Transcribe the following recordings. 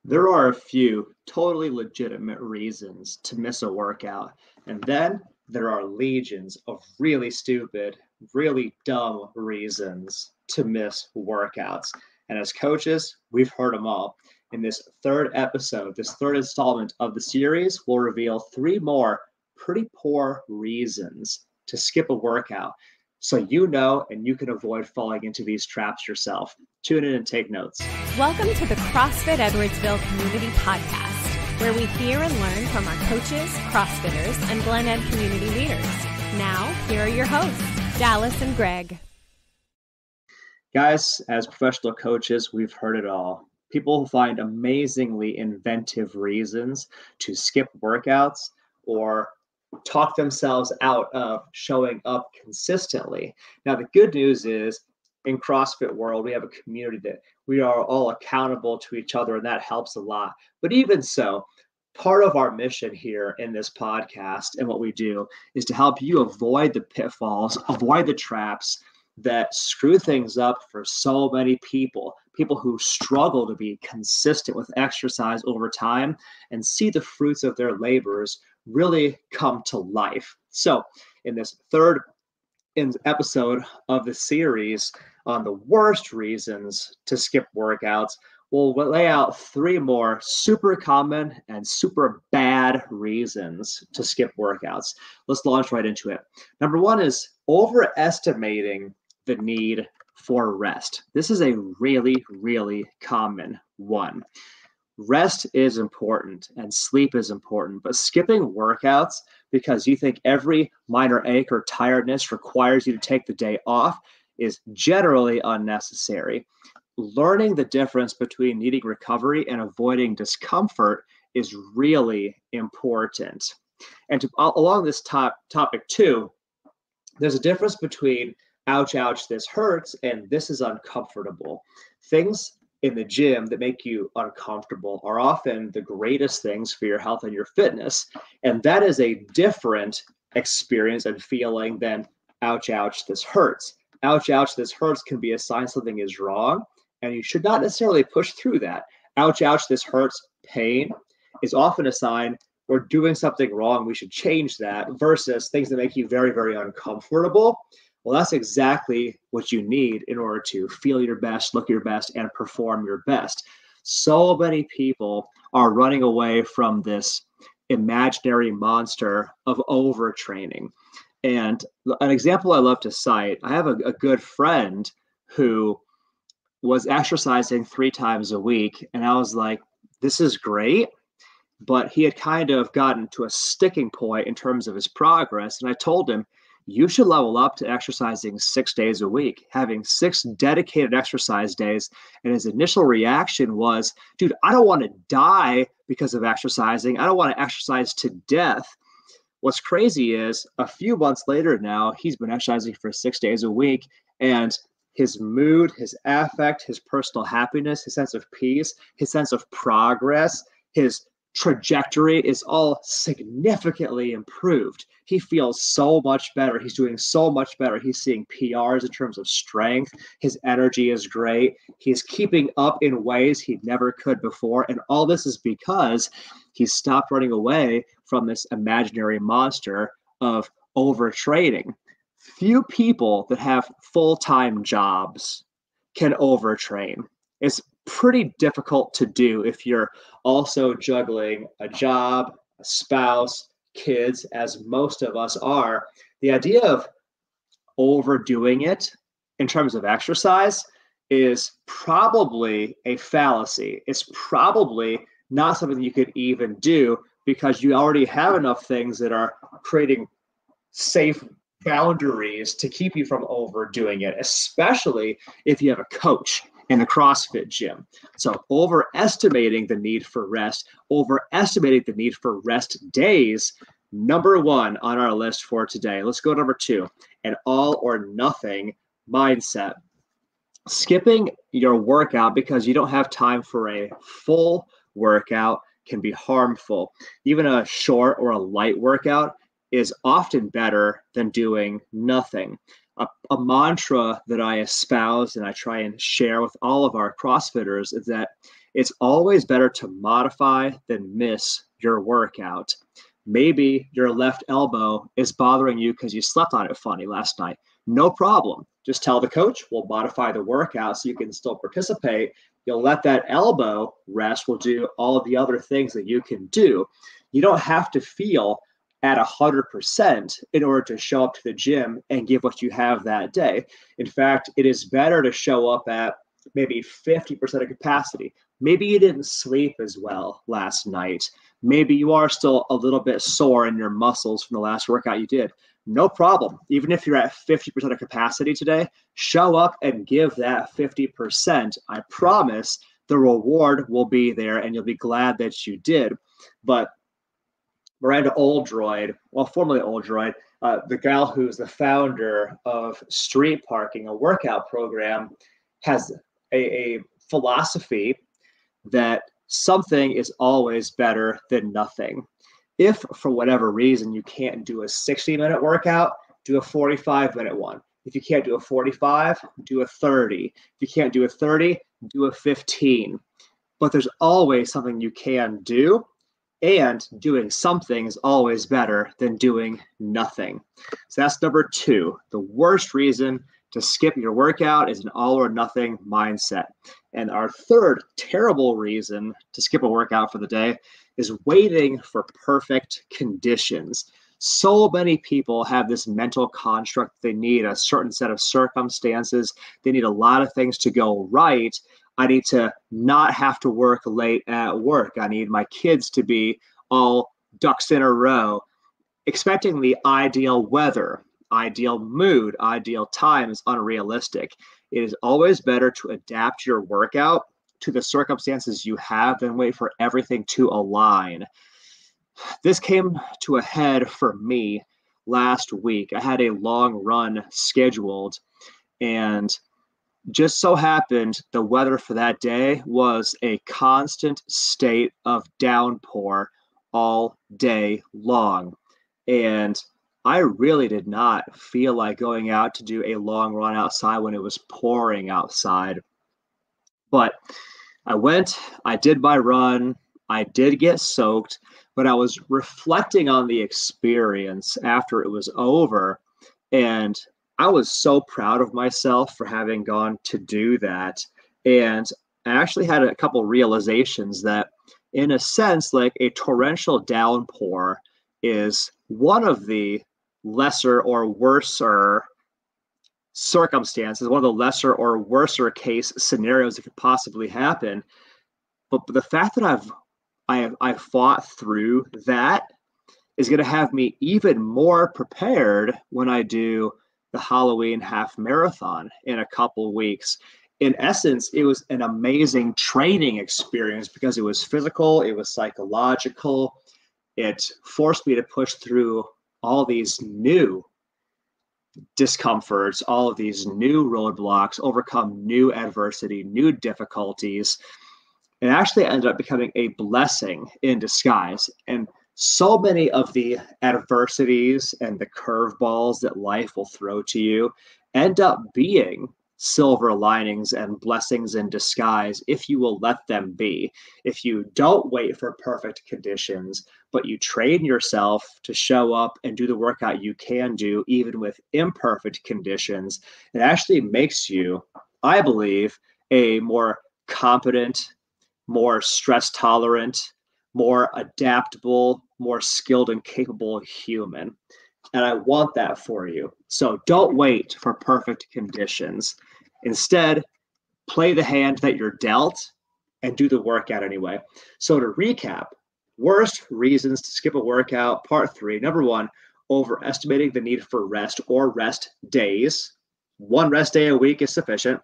There are a few totally legitimate reasons to miss a workout, and then there are legions of really stupid, really dumb reasons to miss workouts. And as coaches, we've heard them all. In this third episode, this third installment of the series, we'll reveal three more pretty poor reasons to skip a workout so you know and you can avoid falling into these traps yourself. Tune in and take notes. Welcome to the CrossFit Edwardsville Community Podcast, where we hear and learn from our coaches, CrossFitters, and Glen Ed community leaders. Now, here are your hosts, Dallas and Greg. Guys, as professional coaches, we've heard it all. People find amazingly inventive reasons to skip workouts or talk themselves out of showing up consistently. Now, the good news is in CrossFit world, we have a community that we are all accountable to each other, and that helps a lot. But even so, part of our mission here in this podcast and what we do is to help you avoid the pitfalls, avoid the traps that screw things up for so many people who struggle to be consistent with exercise over time and see the fruits of their labors really come to life. So in this third episode of the series on the worst reasons to skip workouts, we'll lay out three more super common and super bad reasons to skip workouts. Let's launch right into it. Number one is overestimating the need for rest. This is a really, really common one. Rest is important and sleep is important, but skipping workouts because you think every minor ache or tiredness requires you to take the day off is generally unnecessary. Learning the difference between needing recovery and avoiding discomfort is really important. And along this topic too, there's a difference between ouch, ouch, this hurts, and this is uncomfortable. Things in the gym that make you uncomfortable are often the greatest things for your health and your fitness. And that is a different experience and feeling than ouch, ouch, this hurts. Ouch, ouch, this hurts can be a sign something is wrong, and you should not necessarily push through that. Ouch, ouch, this hurts, pain is often a sign we're doing something wrong, we should change that, versus things that make you very, very uncomfortable. Well, that's exactly what you need in order to feel your best, look your best, and perform your best. So many people are running away from this imaginary monster of overtraining. And an example I love to cite, I have a good friend who was exercising 3 times a week. And I was like, this is great. But he had kind of gotten to a sticking point in terms of his progress. And I told him, you should level up to exercising 6 days a week, having 6 dedicated exercise days. And his initial reaction was, dude, I don't want to die because of exercising. I don't want to exercise to death. What's crazy is a few months later now, he's been exercising for 6 days a week, and his mood, his affect, his personal happiness, his sense of peace, his sense of progress, his trajectory is all significantly improved. He feels so much better. He's doing so much better. He's seeing PRs in terms of strength. His energy is great. He's keeping up in ways he never could before. And all this is because he stopped running away from this imaginary monster of overtraining. Few people that have full-time jobs can overtrain. It's pretty difficult to do if you're also juggling a job, a spouse, kids, as most of us are. The idea of overdoing it in terms of exercise is probably a fallacy. It's probably not something you could even do because you already have enough things that are creating safe boundaries to keep you from overdoing it, especially if you have a coach in the CrossFit gym. So overestimating the need for rest, overestimating the need for rest days, number one on our list for today. Let's go to number 2, an all or nothing mindset. Skipping your workout because you don't have time for a full workout can be harmful. Even a short or a light workout is often better than doing nothing. A mantra that I espouse and I try and share with all of our CrossFitters is that it's always better to modify than miss your workout. Maybe your left elbow is bothering you because you slept on it funny last night. No problem. Just tell the coach, we'll modify the workout so you can still participate. You'll let that elbow rest. We'll do all of the other things that you can do. You don't have to feel at 100% in order to show up to the gym and give what you have that day. In fact, it is better to show up at maybe 50% of capacity. Maybe you didn't sleep as well last night. Maybe you are still a little bit sore in your muscles from the last workout you did. No problem. Even if you're at 50% of capacity today, show up and give that 50%. I promise the reward will be there and you'll be glad that you did. But Miranda Oldroyd, well, formerly Oldroyd, the gal who's the founder of Street Parking, a workout program, has a philosophy that something is always better than nothing. If for whatever reason you can't do a 60-minute workout, do a 45-minute one. If you can't do a 45, do a 30. If you can't do a 30, do a 15. But there's always something you can do. And doing something is always better than doing nothing. So that's number 2. The worst reason to skip your workout is an all or nothing mindset. And our third terrible reason to skip a workout for the day is waiting for perfect conditions. So many people have this mental construct. They need a certain set of circumstances. They need a lot of things to go right. I need to not have to work late at work. I need my kids to be all ducks in a row. Expecting the ideal weather, ideal mood, ideal time is unrealistic. It is always better to adapt your workout to the circumstances you have than wait for everything to align. This came to a head for me last week. I had a long run scheduled, and just so happened the weather for that day was a constant state of downpour all day long. And I really did not feel like going out to do a long run outside when it was pouring outside. But I went, I did my run, I did get soaked, but I was reflecting on the experience after it was over, and I was so proud of myself for having gone to do that. And I actually had a couple realizations that, in a sense, like a torrential downpour is one of the lesser or worser circumstances, one of the lesser or worser case scenarios that could possibly happen. But the fact that I've fought through that is going to have me even more prepared when I do the Halloween half marathon in a couple weeks. In essence, it was an amazing training experience because it was physical, it was psychological. It forced me to push through all these new discomforts, all of these new roadblocks, overcome new adversity, new difficulties. It actually ended up becoming a blessing in disguise. And so many of the adversities and the curveballs that life will throw to you end up being silver linings and blessings in disguise if you will let them be. If you don't wait for perfect conditions, but you train yourself to show up and do the workout you can do even with imperfect conditions, it actually makes you, I believe, a more competent, more stress tolerant, more adaptable, more skilled and capable human. And I want that for you. So don't wait for perfect conditions. Instead, play the hand that you're dealt and do the workout anyway. So to recap, worst reasons to skip a workout, part 3. Number 1, overestimating the need for rest or rest days. 1 rest day a week is sufficient.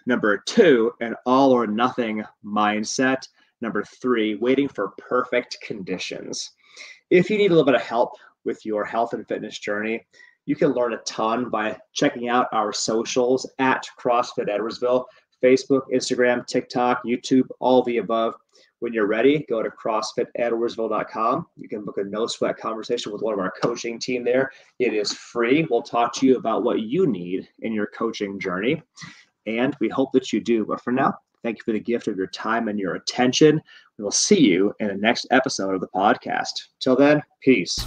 Number 2, an all or nothing mindset. Number 3, waiting for perfect conditions. If you need a little bit of help with your health and fitness journey, you can learn a ton by checking out our socials at CrossFit Edwardsville. Facebook, Instagram, TikTok, YouTube, all the above. When you're ready, go to CrossFitEdwardsville.com. You can book a no sweat conversation with one of our coaching team there. It is free. We'll talk to you about what you need in your coaching journey. And we hope that you do. But for now, thank you for the gift of your time and your attention. We will see you in the next episode of the podcast. Till then, peace.